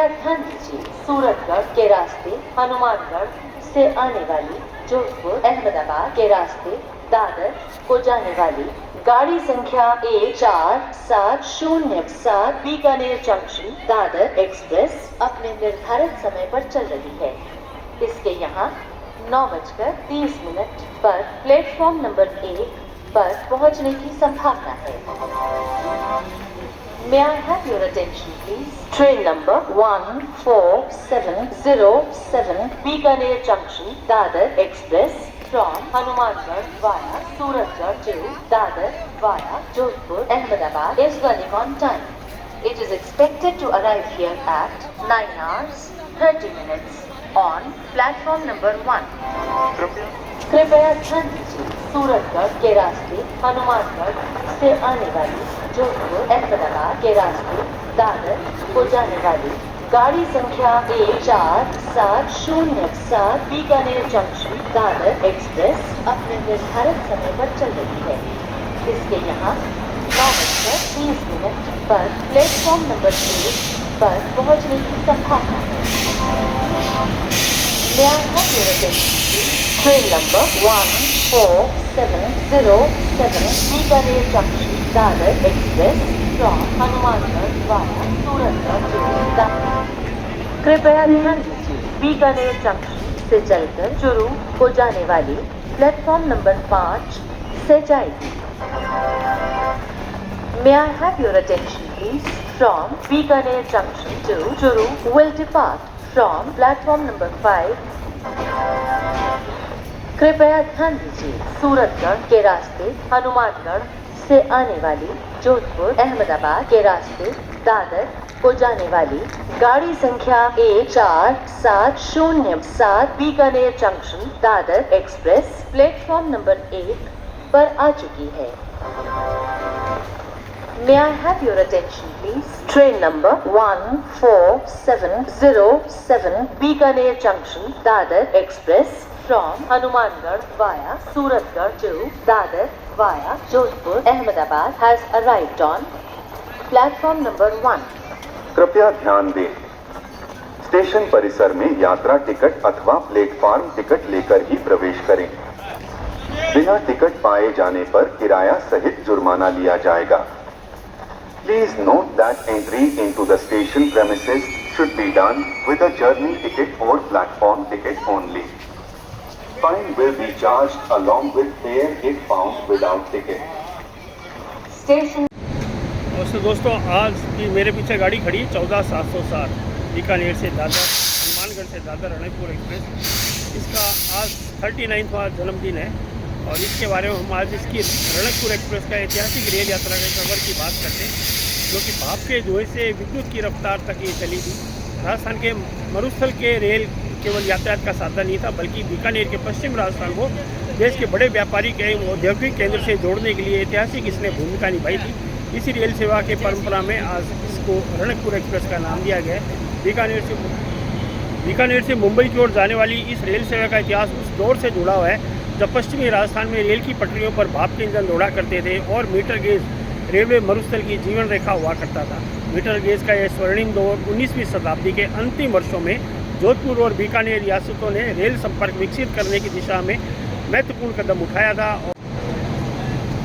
कृपया ध्यान दीजिए, सूरतगढ़ के रास्ते हनुमानगढ़ से आने वाली जोधपुर अहमदाबाद के रास्ते दादर को जाने वाली गाड़ी संख्या 14707 बीकानेर जंक्शन दादर एक्सप्रेस अपने निर्धारित समय पर चल रही है। इसके यहाँ 9:30 पर प्लेटफॉर्म नंबर 1 पर पहुंचने की संभावना है। May I have your attention, please? Train number 14707 Bikaner Junction, Dadar Express from Hanumangarh via Suratgarh to Dadar via Jodhpur, Ahmedabad is running on time. It is expected to arrive here at 9:30 on platform number 1. कृपया ध्यान दीजिए, सूरतगढ़ के रास्ते हनुमानगढ़ से आने वाली जोधपुर अहमदाबाद के रास्ते दादर को जाने वाली गाड़ी संख्या 14707 बीकानेर जंक्शन दादर एक्सप्रेस अपने निर्धारित समय पर चल रही है। इसके यहाँ 9:30 पर प्लेटफॉर्म नंबर 1 पर पहुंचने की संभावना है। May I have your attention, please? Train number 14707 Bikaner Junction, Dadar Express from Hanumangarh via Suratgarh to Dadar। कृपया ध्यान दीजिए, बीकानेर जंक्शन से चलकर चुरू को जाने वाली प्लेटफॉर्म नंबर 5 से जाएगी। May I have your attention, please? From Bikaner Junction to Churu will depart from platform number 5। कृपया ध्यान दीजिए, सूरतगढ़ के रास्ते हनुमानगढ़ से आने वाली जोधपुर अहमदाबाद के रास्ते दादर को जाने वाली गाड़ी संख्या 14707 Bikaner junction Dadar express platform number 1 पर आ चुकी है। May I have your attention, please? Train number 14707 Bikaner Junction, Dadar Express from Hanumangarh via Suratgarh to Dadar via Jodhpur, Ahmedabad has arrived on platform number 1. कृपया ध्यान दें, स्टेशन परिसर में यात्रा ticket अथवा प्लेटफॉर्म टिकट लेकर ही प्रवेश करें। बिना टिकट पाए जाने पर किराया सहित जुर्माना लिया जाएगा। Please note that entry into the station premises should be done with a journey ticket or platform ticket only. Fine will be charged along with fare if found without ticket. Station दोस्तों आज की मेरे पीछे गाड़ी खड़ी है 14707 बीकानेर से दादर हनुमानगढ़ से दादर रणकपुर एक्सप्रेस। इसका आज 39वां जन्मदिन है और इसके बारे में हम आज इसकी रणकपुर एक्सप्रेस का ऐतिहासिक रेल यात्रा के सफर की बात करते हैं, जो कि भाप के धुएं से विद्युत की रफ्तार तक ये चली थी। राजस्थान के मरुस्थल के रेल केवल यातायात का साधन नहीं था, बल्कि बीकानेर के पश्चिम राजस्थान को देश के बड़े व्यापारिक एवं औद्योगिक केंद्र से जोड़ने के लिए ऐतिहासिक इसने भूमिका निभाई थी। इसी रेल सेवा के परंपरा में आज इसको रणकपुर एक्सप्रेस का नाम दिया गया है। बीकानेर से मुंबई की ओर जाने वाली इस रेल सेवा का इतिहास उस दौर से जुड़ा हुआ है जब पश्चिमी राजस्थान में रेल की पटरियों पर भाप के इंजन दौड़ा करते थे और मीटर गेज रेलवे मरुस्थल की जीवन रेखा हुआ करता था। मीटर गेज का यह स्वर्णिम दौर 19वीं शताब्दी के अंतिम वर्षों में जोधपुर और बीकानेर रियासतों ने रेल संपर्क विकसित करने की दिशा में महत्वपूर्ण कदम उठाया था।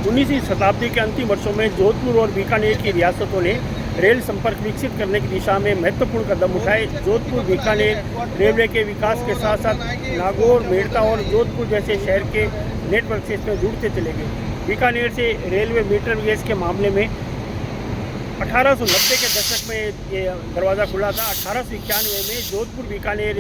19वीं शताब्दी के अंतिम वर्षों में जोधपुर और बीकानेर की रियासतों ने रेल संपर्क विकसित करने की दिशा में महत्वपूर्ण कदम उठाए। जोधपुर बीकानेर रेलवे के विकास के साथ साथ नागौर, मेड़ता और जोधपुर जैसे शहर के नेटवर्क से इसमें जुड़ते चले गए। बीकानेर से रेलवे मीटर गेज के मामले में 1890 के दशक में ये दरवाज़ा खुला था। 1891 में जोधपुर बीकानेर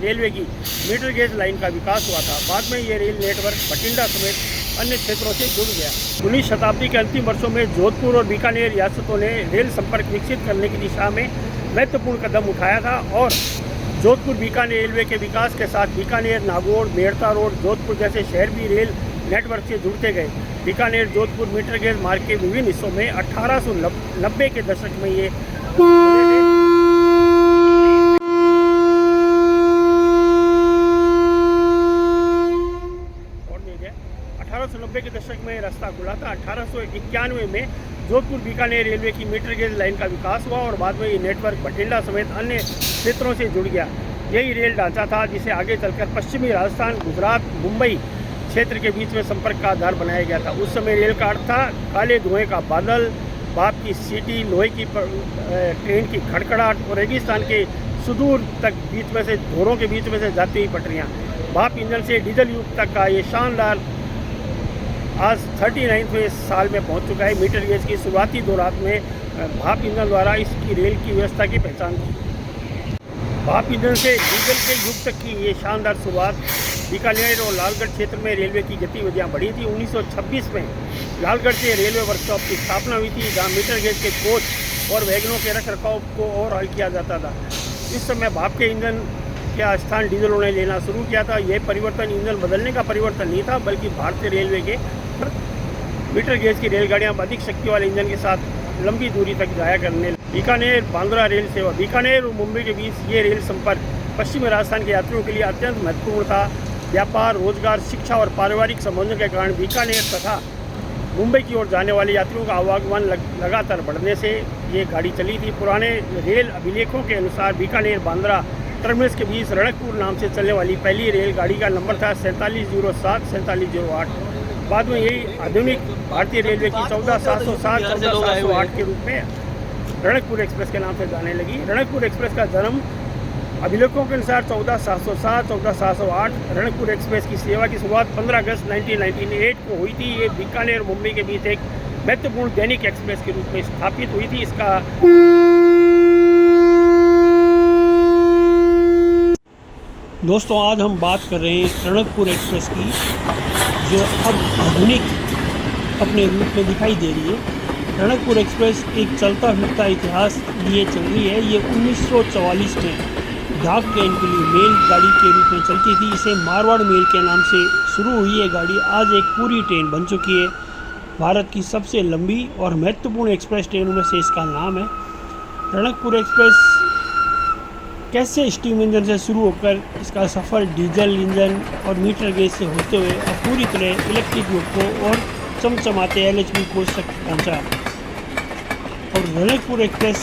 रेलवे की मीटर गेज लाइन का विकास हुआ था। बाद में ये रेल नेटवर्क बठिंडा समेत अन्य क्षेत्रों से जुड़ गया। 19वीं शताब्दी के अंतिम वर्षों में जोधपुर और बीकानेर रियासतों ने रेल संपर्क विकसित करने की दिशा में महत्वपूर्ण कदम उठाया था और जोधपुर बीकानेर रेलवे के विकास के साथ बीकानेर, नागौर, मेड़ता रोड, जोधपुर जैसे शहर भी रेल नेटवर्क से जुड़ते गए। बीकानेर जोधपुर मीटर गेज मार्ग के विभिन्न हिस्सों में 1890 के दशक में ये 1890 के दशक में रास्ता खुला था। 1891 में जोधपुर बीकानेर रेलवे की मीटर गेज लाइन का विकास हुआ और बाद में ये नेटवर्क बठिंडा समेत अन्य क्षेत्रों से जुड़ गया। यही रेल ढांचा था जिसे आगे चलकर पश्चिमी राजस्थान, गुजरात, मुंबई क्षेत्र के बीच में संपर्क का आधार बनाया गया था। उस समय रेल का अर्थ था काले धुएं का बादल, भाप की सीटी, लोहे की ट्रेन की खड़खड़ाहट और रेगिस्तान के सुदूर तक बीच में से घोरों के बीच में से जाती हुई पटरियाँ। भाप इंजन से डीजल युग तक का ये शानदार आज 39वें साल में पहुंच चुका है। मीटर गेज की शुरुआती दौरान में भाप इंजन द्वारा इसकी रेल की व्यवस्था की पहचान की। भाप इंजन से डीजल के युग तक की ये शानदार शुरुआत बीकानेर और लालगढ़ क्षेत्र में रेलवे की गतिविधियां बढ़ी थी। 1926 में लालगढ़ से रेलवे वर्कशॉप की स्थापना हुई थी, जहां मीटर गेज के कोच और वैगनों के रख रखाव को और हल किया जाता था। इस समय भाप के इंजन का स्थान डीजलों ने लेना शुरू किया था। यह परिवर्तन इंजन बदलने का परिवर्तन नहीं था, बल्कि भारतीय रेलवे के मीटर गेज की रेलगाड़ियां अधिक शक्ति वाले इंजन के साथ लंबी दूरी तक जाया करने। बीकानेर बांद्रा रेल सेवा। बीकानेर और मुंबई के बीच ये रेल संपर्क पश्चिमी राजस्थान के यात्रियों के लिए अत्यंत महत्वपूर्ण था। व्यापार, रोजगार, शिक्षा और पारिवारिक संबंधों के कारण बीकानेर तथा मुंबई की ओर जाने वाले यात्रियों का आवागमन लगातार बढ़ने से ये गाड़ी चली थी। पुराने रेल अभिलेखों के अनुसार बीकानेर बांद्रा टर्मिनस के बीच रणकपुर नाम से चलने वाली पहली रेलगाड़ी का नंबर था 4707 4708। बाद में यही आधुनिक भारतीय रेलवे की 14707 14708 के रूप में रणकपुर एक्सप्रेस के नाम से जाने लगी। रणकपुर एक्सप्रेस का जन्म अभिलेखों के अनुसार 14707 14708। रणकपुर एक्सप्रेस की सेवा की शुरुआत 15 अगस्त 1998 को हुई थी। ये बीकानेर और मुंबई के बीच एक महत्वपूर्ण दैनिक एक्सप्रेस के रूप में स्थापित हुई थी। इसका दोस्तों आज हम बात कर रहे हैं रणकपुर एक्सप्रेस की, जो अब आधुनिक अपने रूप में दिखाई दे रही है। रणकपुर एक्सप्रेस एक चलता फिरता इतिहास लिए चल रही है। ये 1944 में डाक ट्रेन के लिए मेल गाड़ी के रूप में चलती थी। इसे मारवाड़ मेल के नाम से शुरू हुई ये गाड़ी आज एक पूरी ट्रेन बन चुकी है। भारत की सबसे लंबी और महत्वपूर्ण एक्सप्रेस ट्रेनों में से इसका नाम है। रणकपुर एक्सप्रेस कैसे स्टीम इंजन से शुरू होकर इसका सफ़र डीजल इंजन और मीटर गेज से होते हुए अब पूरी तरह इलेक्ट्रिक लोको और चमचमाते LHB कोच तक पहुंचा। और रणकपुर एक्सप्रेस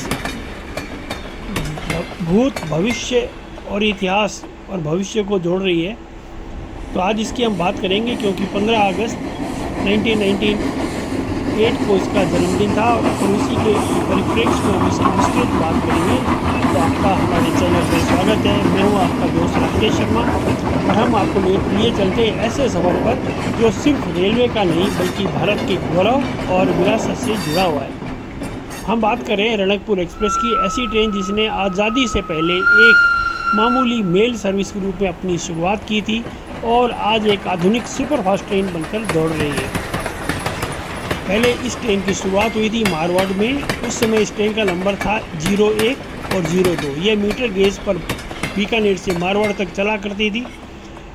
भूत, भविष्य और इतिहास और भविष्य को जोड़ रही है। तो आज इसकी हम बात करेंगे, क्योंकि 15 अगस्त 1998 को इसका जन्मदिन था और उसी के परिप्रेक्ष्य में हम इसकी विस्तृत बात करेंगे। तो आपका हमारे चैनल पर स्वागत है। मैं हूँ आपका दोस्त राकेश शर्मा और हम आपको लिए चलते हैं ऐसे सफ़र पर जो सिर्फ रेलवे का नहीं बल्कि भारत के गौरव और विरासत से जुड़ा हुआ है। हम बात कर रहे हैं रणकपुर एक्सप्रेस की, ऐसी ट्रेन जिसने आज़ादी से पहले एक मामूली मेल सर्विस के रूप में अपनी शुरुआत की थी और आज एक आधुनिक सुपरफास्ट ट्रेन बनकर दौड़ रही है। पहले इस ट्रेन की शुरुआत हुई थी मारवाड़ में। उस समय इस ट्रेन का नंबर था 01 और 02। ये मीटर गेज पर बीकानेर से मारवाड़ तक चला करती थी।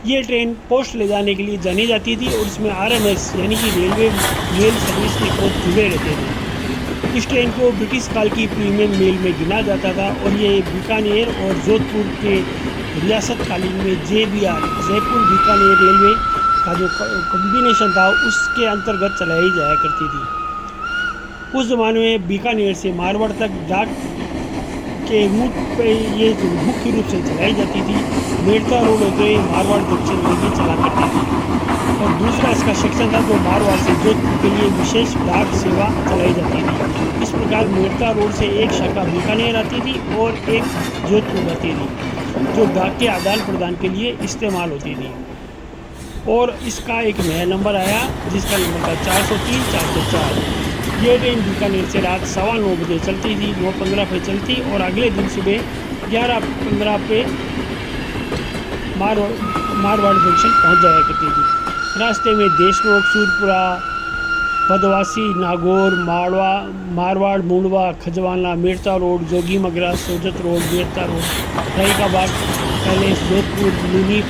ये ट्रेन पोस्ट ले जाने के लिए जानी जाती थी और इसमें RMS यानी कि रेलवे मेल सर्विस के कोच जुड़े रहते थे। इस ट्रेन को ब्रिटिश काल की प्रीमियम मेल में गिना जाता था और ये बीकानेर और जोधपुर के रियासतकालीन में JBR जयपुर बीकानेर रेलवे का जो कॉम्बिनेशन था उसके अंतर्गत चलाई जाया करती थी। उस ज़माने में बीकानेर से मारवाड़ तक डाक के रूट पे ये मुख्य रूप से चलाई जाती थी। मेड़ता रोड होते हुए मारवाड़ जंक्शन में भी चला करती थी और दूसरा इसका सेक्शन था जो मारवाड़ से जोधपुर के लिए विशेष डाक सेवा चलाई जाती थी। इस प्रकार मेड़ता रोड से एक शाखा बीकानेर आती थी और एक जोधपुर आती थी, जो डाक के आदान प्रदान के लिए इस्तेमाल होती थी। और इसका एक नया नंबर आया जिसका नंबर था 403 404। ये ट्रेन बीकानेर से रात 9:15 बजे चलती थी, 9:15 पे चलती और अगले दिन सुबह 11:15 पे मारवाड़ जंक्शन पहुंच जाया करती थी। रास्ते में Deshnok, Surpura, Padwasi, Nagaur, Marwar, Mundwa, Khajwana, Merta road, Jogi Magra, Sojat road, Bedta road, Raikabagh palace, Jodhpur, Luni,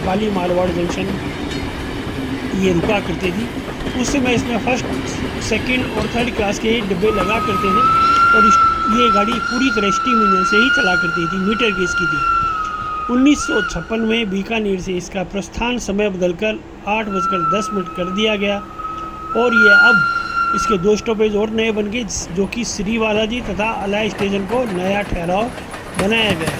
Pali Marwar junction ये रुका करती थी। उस समय इसमें फर्स्ट, सेकंड और थर्ड क्लास के डिब्बे लगा करते थे और ये गाड़ी पूरी तरह स्टीम इंजन से ही चला करती थी, मीटर गेज की थी। 1956 में बीकानेर से इसका प्रस्थान समय बदलकर 8:10 कर दिया गया और ये अब इसके 2 स्टॉपेज और नए बन गए, जो कि श्री बालाजी तथा अलाय स्टेशन को नया ठहराव बनाया गया।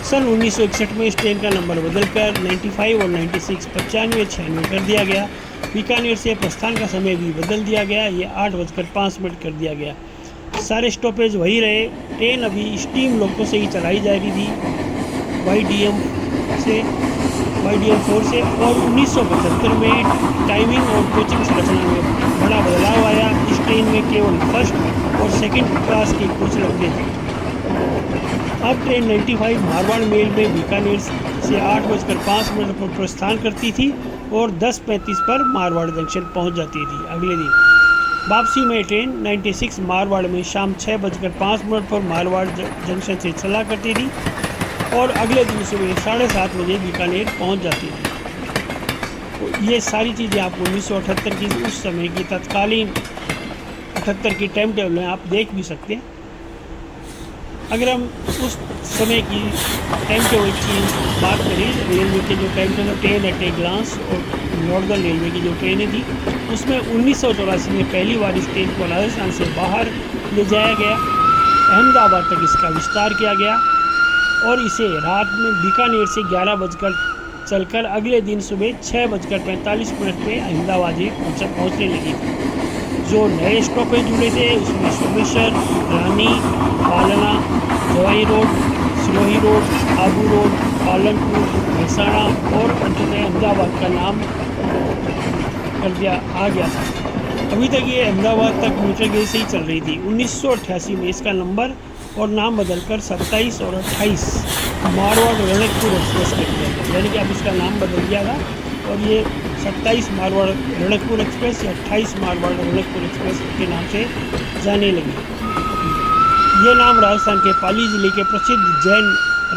सन 1961 में इस ट्रेन का नंबर बदलकर 95 और 96 95 कर दिया गया। बीकानेर से प्रस्थान का समय भी बदल दिया गया, ये 8:05 कर दिया गया। सारे स्टॉपेज वही रहे। ट्रेन अभी स्टीम लोको से ही चलाई जा रही थी, YDM 4 से, और 1975 में टाइमिंग और कोचिंग संरचना में बड़ा बदलाव आया। इस ट्रेन में केवल फर्स्ट और सेकंड क्लास के कोच लगते थे। अब ट्रेन 95 मारवाड़ मेल में बीकानेर से 8:05 पर प्रस्थान करती थी और 10:35 पर मारवाड़ जंक्शन पहुंच जाती थी। अगले दिन वापसी में ट्रेन 96 मारवाड़ में शाम 6:05 पर मारवाड़ जंक्शन से चला करती थी और अगले दिन सुबह 7:30 बजे बीकानेर पहुंच जाती थी। तो ये सारी चीज़ें आप 1978 की उस समय की तत्कालीन 78 की टाइम टेबल में आप देख भी सकते हैं। अगर हम उस समय की टाइम टेबल की बात करें, रेलवे के जो time table train at a glance और नॉर्दर्न रेलवे की जो ट्रेनें थी, उसमें 1984 में पहली बार इस ट्रेन को राजस्थान से बाहर ले जाया गया। अहमदाबाद तक इसका विस्तार किया गया और इसे रात में बीकानेर से 11 बजकर चलकर अगले दिन सुबह 6:45 पे अहमदाबाद पहुँचने लगी थी। जो नए स्टॉपेज जुड़े थे उसमें Someshwar, Rani, Palana, Jawai road, Sirohi road, Abu road, Palanpur, Mehsana और अंततः अहमदाबाद का नाम आ गया था। अभी तक ये अहमदाबाद तक मीटर गेज से ही चल रही थी। 1988 में इसका नंबर और नाम बदलकर 27 और 28 मारवाड़ रणकपुर एक्सप्रेस कर दिया गया, यानी कि अब इसका नाम बदल गया था और ये 27 मारवाड़ रणकपुर एक्सप्रेस या 28 मारवाड़ रणकपुर एक्सप्रेस के नाम से जाने लगी। ये नाम राजस्थान के पाली जिले के प्रसिद्ध जैन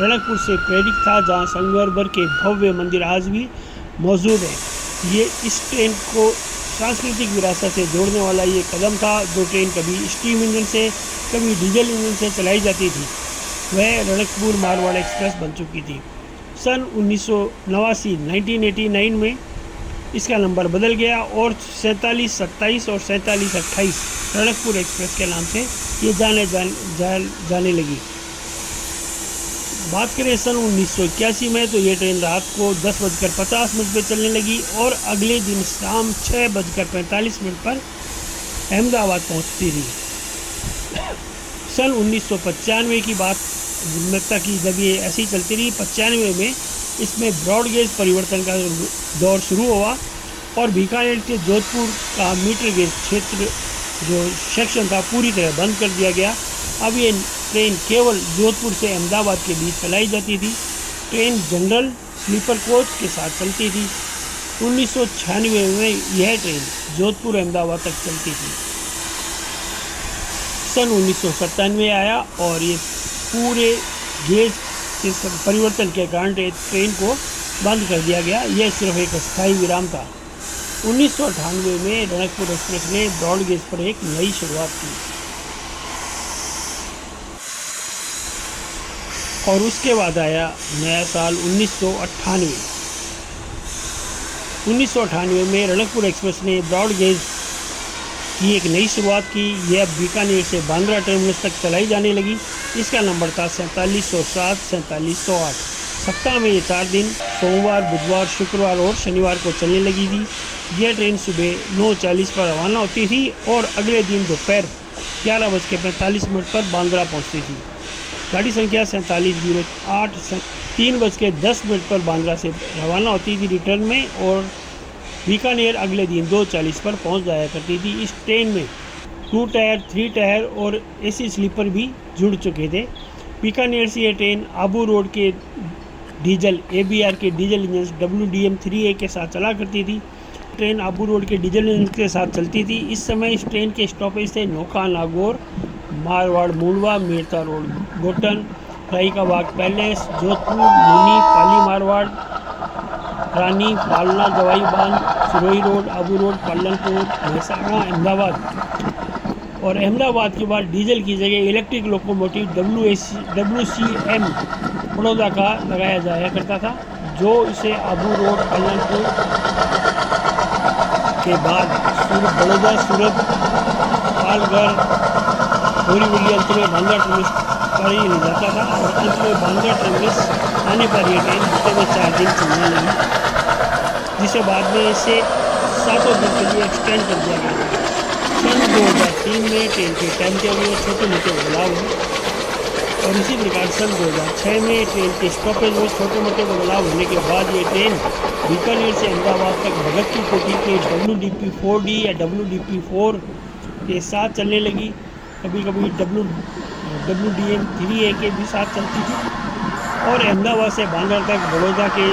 रणकपुर से प्रेरित था, जहाँ संगमरमर के भव्य मंदिर आज भी मौजूद है। ये इस ट्रेन को सांस्कृतिक विरासत से जोड़ने वाला ये कदम था। जो ट्रेन कभी स्टीम इंजन से कभी डीजल इंजन से चलाई जाती थी, वह रणकपुर मारवाड़ एक्सप्रेस बन चुकी थी। सन 1989 में इसका नंबर बदल गया और 47 27 और 47 28 रणकपुर एक्सप्रेस के नाम से ये जाने लगी। बात करें सन 1981 में, तो ये ट्रेन रात को 10:50 पे चलने लगी और अगले दिन शाम 6:45 पर अहमदाबाद पहुंचती थी। सन 1995 की बात की, जब ये ऐसी चलती रही, 95 में इसमें ब्रॉड गेज परिवर्तन का दौर शुरू हुआ और बीकानेर से जोधपुर का मीटर गेज क्षेत्र जो सेक्शन था पूरी तरह बंद कर दिया गया। अब ये ट्रेन केवल जोधपुर से अहमदाबाद के बीच चलाई जाती थी। ट्रेन जनरल स्लीपर कोच के साथ चलती थी। 1996 में यह ट्रेन जोधपुर अहमदाबाद तक चलती थी। सन 1997 आया और ये पूरे गेज के परिवर्तन के कारण ट्रेन को बंद कर दिया गया। यह सिर्फ एक अस्थायी विराम था। 1998 में रणकपुर एक्सप्रेस ने ब्रॉड गेज पर एक नई शुरुआत की और उसके बाद आया नया साल 1998। 1998 में रणकपुर एक्सप्रेस ने ब्रॉड गेज की एक नई शुरुआत की। यह बीकानेर से बांद्रा टर्मिनस तक चलाई जाने लगी। इसका नंबर था 4707 4708। सप्ताह में ये 4 दिन सोमवार, बुधवार, शुक्रवार और शनिवार को चलने लगी थी। यह ट्रेन सुबह 9:40 पर रवाना होती थी और अगले दिन दोपहर 11:45 पर बांद्रा पहुंचती थी। गाड़ी संख्या 4708 3:10 पर बांद्रा से रवाना होती थी रिटर्न में और बीकानेर अगले दिन 2:40 पर पहुंच जाया करती थी। इस ट्रेन में 2 टायर, 3 टायर और AC स्लीपर भी जुड़ चुके थे। बीकानेर से ये ट्रेन आबू रोड के डीजल ABR के डीजल इंजन WDM 3A के साथ चला करती थी। ट्रेन आबू रोड के डीजल इंजन के साथ चलती थी। इस समय इस ट्रेन के स्टॉपेज थे नोखा, नागौर, मारवाड़, मूलवा, मेरता रोड, गोटन, राई का बाग पैलेस, जोधपुर, मुनी, पाली मारवाड़, रानी, पालना, जवाई बांध, सिरोही रोड, आबू रोड, पालनपुर, महसाणा, अहमदाबाद। और अहमदाबाद के बाद डीजल की जगह इलेक्ट्रिक लोकोमोटिव WCM बड़ौदा का लगाया जाया करता था, जो इसे आबू रोड, पालनपुर के बाद सूरत बड़ौदा, सूरत, पालघर, बोरीवली, अंत में बांद्रा टर्मिनस पर ही जाता था और अंत में बांद्रा टर्मिनस आने पर यह ट्रेन हफ्ते में 4 दिन चलने लगी, जिसे बाद में इसे 7 दिन के लिए एक्सटेंड कर दिया गया था। सन 2003 में ट्रेन के टाइम टेबल में छोटे मोटे बदलाव हुए और इसी प्रकार सन 2006 में ट्रेन के स्टॉपेज में छोटे मोटे बदलाव होने के बाद ये ट्रेन बीकानेर से अहमदाबाद तक भगत की कोठी के WDP-4D या WDP-4 के साथ चलने लगी। कभी कभी WDM-3A के भी साथ चलती थी और अहमदाबाद से बांद्रा तक बड़ौदा के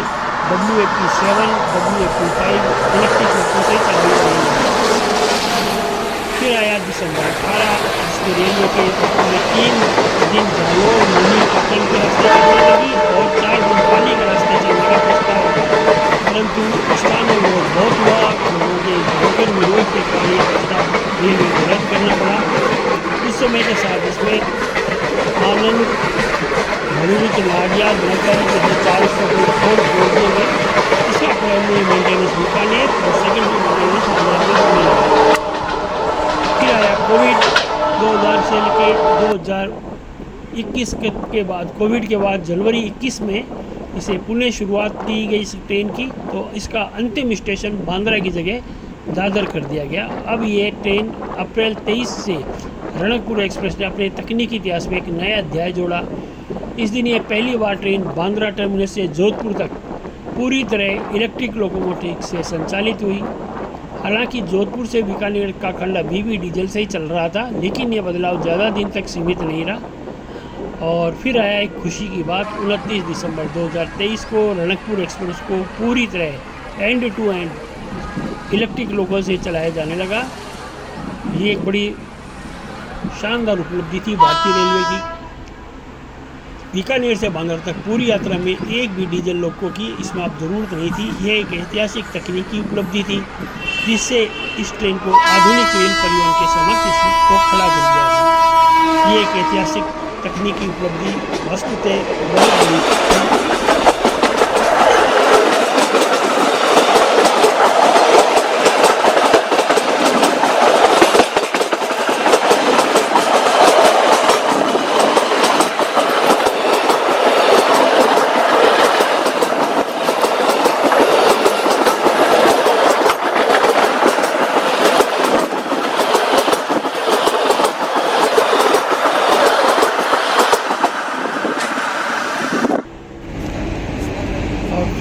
WAP-7, WAP-5 इलेक्ट्रिक लोको से चलने लगी। फिर आया दिसंबर 18, जिसमें रेलवे के 3 दिन जालोर, मुनी, पटन के रास्ते चलने लगी और 4 दिन पाली के रास्ते चलने का प्रस्ताव था, परंतु स्थानीय विरोध बहुत हुआ। लोगों के भयंकर विरोध के कारण यह प्रस्ताव रेलवे को रद्द करना पड़ा। उस समय के साथ इसमें आनंद, भरूच, नाडिया, नौकरी जैसे 4 स्टॉपेज और जोड़ दिए गए। इसका प्राइमरी मेंटेनेंस बीकानेर और सेकेंडरी मेंटेनेंस बांद्रा में होने लगा। फिर आया कोविड 2000 से लेकर 2021 के बाद, कोविड के बाद जनवरी 21 में इसे पुणे शुरुआत दी गई इस ट्रेन की, तो इसका अंतिम स्टेशन बांद्रा की जगह दादर कर दिया गया। अब ये ट्रेन अप्रैल 23 से रणकपुर एक्सप्रेस ने अपने तकनीकी इतिहास में एक नया अध्याय जोड़ा। इस दिन ये पहली बार ट्रेन बांद्रा टर्मिनस से जोधपुर तक पूरी तरह इलेक्ट्रिक लोकोमोटिव से संचालित हुई। हालांकि जोधपुर से बीकानेर का खंड अभी भी डीजल से ही चल रहा था, लेकिन यह बदलाव ज़्यादा दिन तक सीमित नहीं रहा। और फिर आया एक खुशी की बात, 29 दिसंबर 2023 को रणकपुर एक्सप्रेस को पूरी तरह end to end electric loco से चलाया जाने लगा। ये एक बड़ी शानदार उपलब्धि थी भारतीय रेलवे की। बीकानेर से बांद्रा तक पूरी यात्रा में एक भी डीजल लोको की इसमें अब ज़रूरत नहीं थी। यह एक ऐतिहासिक तकनीकी उपलब्धि थी जिससे इस ट्रेन को आधुनिक रेल परिवहन के समक्ष को खड़ा कर दिया गया। ये एक ऐतिहासिक तकनीकी उपलब्धि वस्तुतः बहुत बड़ी।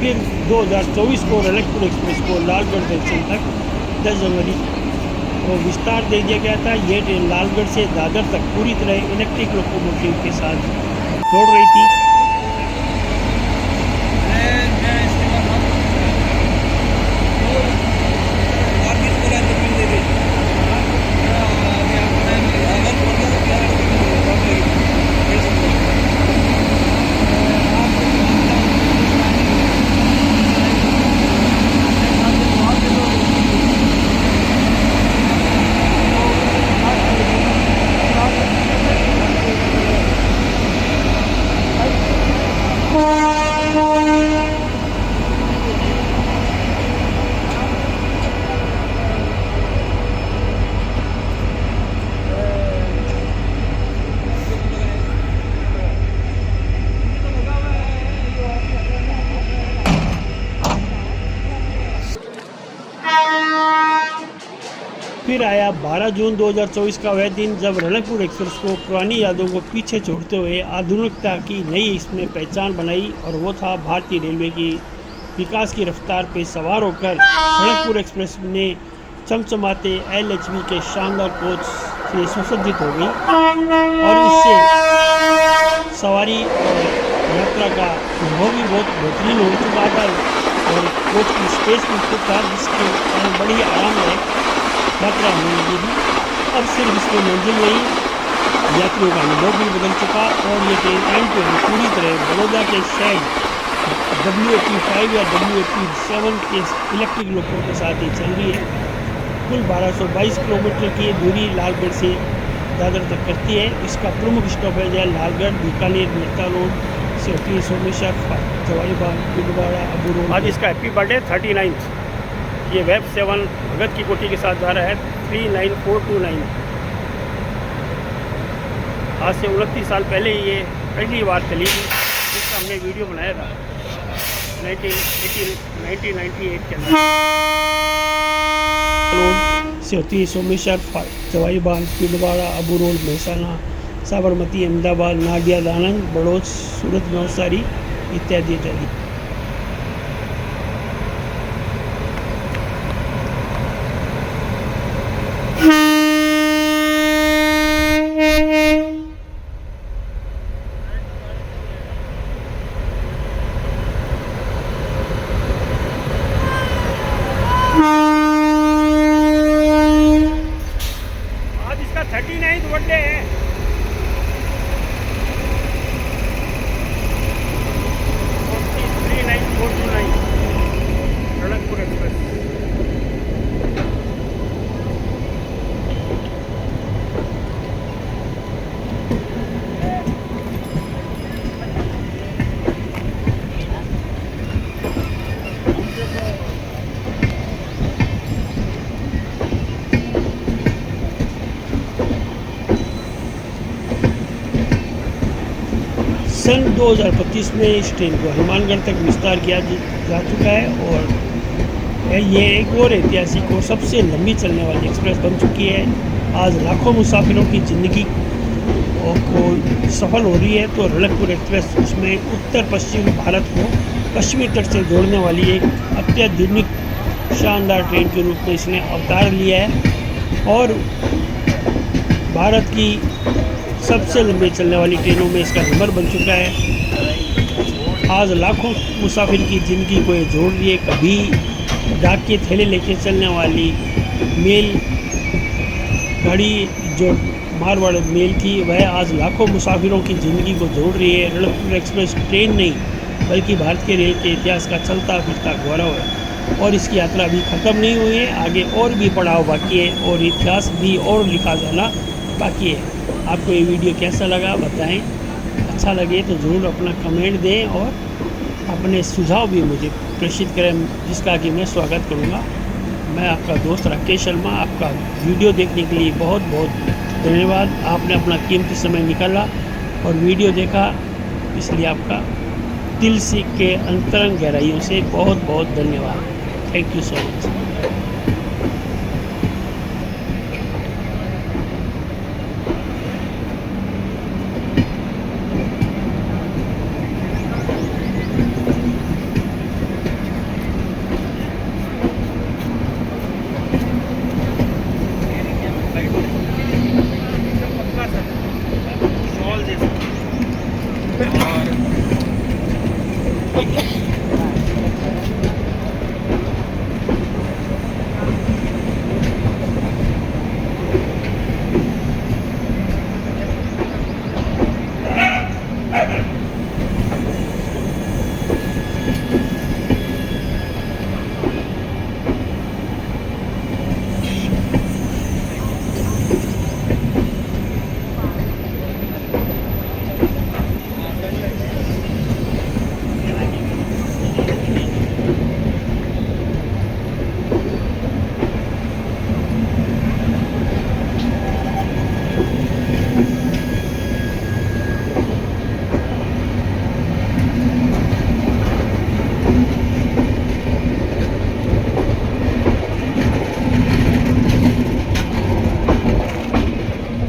फिर 2024 को रणकपुर एक्सप्रेस को लालगढ़ जंक्शन तक 10 जनवरी को विस्तार दे दिया गया था। ये ट्रेन लालगढ़ से दादर तक पूरी तरह इलेक्ट्रिक लोकोमोटिव के साथ दौड़ रही थी। फिर आया 12 जून 2024 का वह दिन जब रणकपुर एक्सप्रेस को पुरानी यादों को पीछे छोड़ते हुए आधुनिकता की नई इसमें पहचान बनाई, और वो था भारतीय रेलवे की विकास की रफ्तार पे सवार होकर रणकपुर एक्सप्रेस ने चमचमाते LHB के शानदार कोच से सुसज्जित हो गई और इससे सवारी यात्रा का अनुभव भी बहुत बेहतरीन हो चुका था और कोच की स्पेस भी खूब था, जिसके कारण बड़ी आरामदायक यात्रा होने लगी थी। अब सिर्फ इसमें मंजिल नहीं, यात्रियों का अनुभव भी बदल चुका और ये ट्रेन एंड टू एंड पूरी तरह बड़ौदा के शेड WAP-5 या WAP-7 के इलेक्ट्रिक लोको के साथ ही चल रही है। कुल 1222 किलोमीटर की दूरी लालगढ़ से दादर तक करती है। इसका प्रमुख स्टॉपेज है लालगढ़, बीकानेर, मेहता रोड, सोमेश्वर, जवालीबाग, पिंडवाड़ा, अबू रोड। आज इसका हैप्पी बर्थडे 39th। ये वेब 7 भगत की कोठी के साथ जा रहा है 39429। आज से 29 साल पहले ये पहली बार चली थी, जिसका हमने वीडियो बनाया था 1998 के अंदर। से होती है सोमेश्वर, जवाई बांध, पिंडवाड़ा, अबू रोड, महसाना, साबरमती, अहमदाबाद, नाडिया, दानंद, बड़ौच, सूरत, नवसारी इत्यादि इत्यादि। आज इसका 39th बर्थडे है। रणकपुर एक्सप्रेस। सन 2025 में इस ट्रेन को हनुमानगढ़ तक विस्तार किया जा चुका है और ये एक और ऐतिहासिक और सबसे लंबी चलने वाली एक्सप्रेस बन चुकी है। आज लाखों मुसाफिरों की ज़िंदगी को सफल हो रही है। तो रणकपुर एक्सप्रेस उसमें उत्तर पश्चिम भारत को पश्चिमी तट से जोड़ने वाली एक अत्याधुनिक शानदार ट्रेन के रूप में इसने अवतार लिया है और भारत की सबसे लंबी चलने वाली ट्रेनों में इसका नंबर बन चुका है। आज लाखों मुसाफिर की ज़िंदगी को ये जोड़ रही है। कभी डाक के थैले लेके चलने वाली मेल गाड़ी जो मारवाड़ मेल थी, वह आज लाखों मुसाफिरों की ज़िंदगी को जोड़ रही है। रणकपुर एक्सप्रेस ट्रेन नहीं बल्कि भारत के रेल के इतिहास का चलता फिरता गौरव है और इसकी यात्रा अभी ख़त्म नहीं हुई है। आगे और भी पड़ाव बाकी है और इतिहास भी और लिखा जाना बाकी है। आपको ये वीडियो कैसा लगा बताएं। अच्छा लगे तो ज़रूर अपना कमेंट दें और अपने सुझाव भी मुझे प्रेषित करें, जिसका कि मैं स्वागत करूंगा। मैं आपका दोस्त राकेश शर्मा, आपका वीडियो देखने के लिए बहुत बहुत धन्यवाद। आपने अपना कीमती समय निकाला और वीडियो देखा, इसलिए आपका दिल से के अंतरंग गहराइयों से बहुत बहुत धन्यवाद। Thank you so much.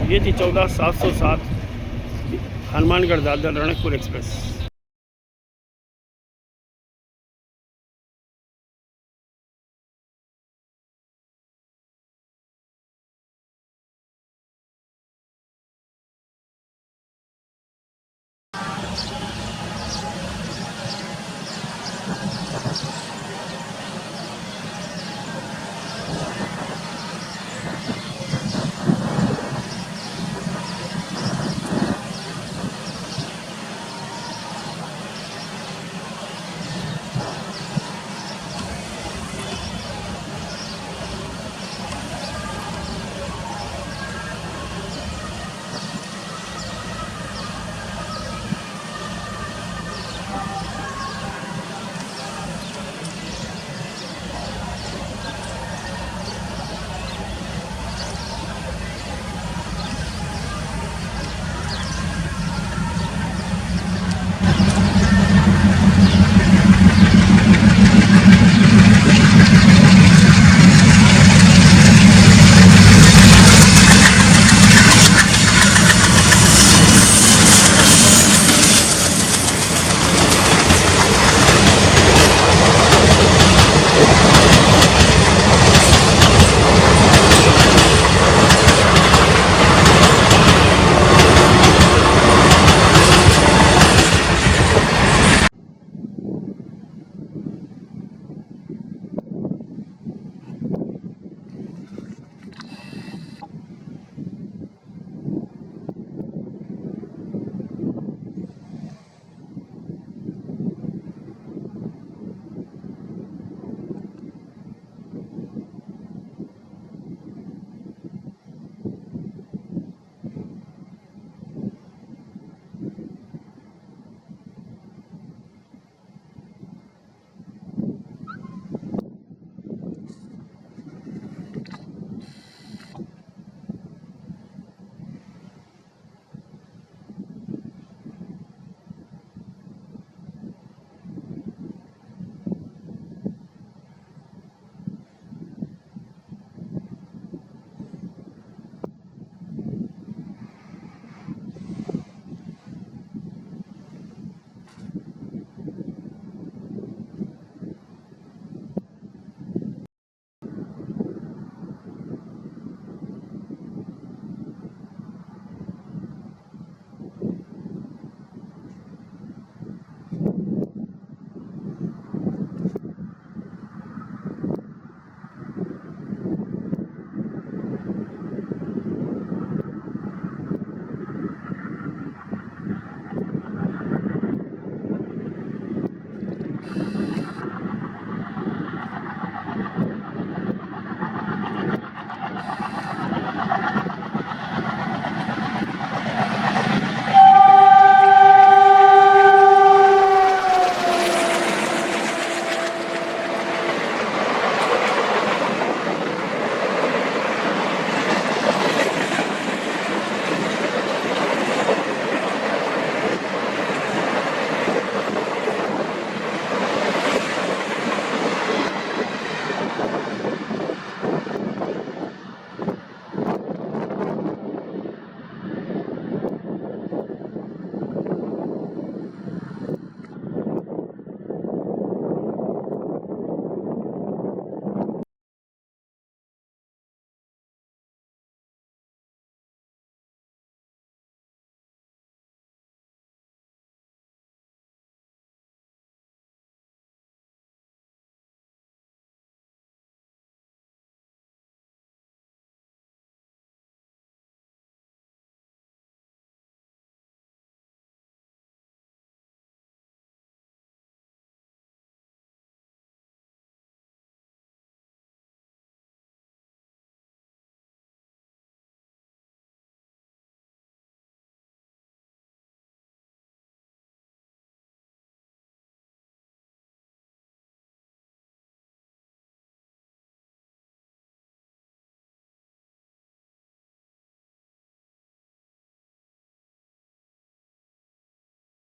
ये थी 14707 हनुमानगढ़ दादर रणकपुर एक्सप्रेस।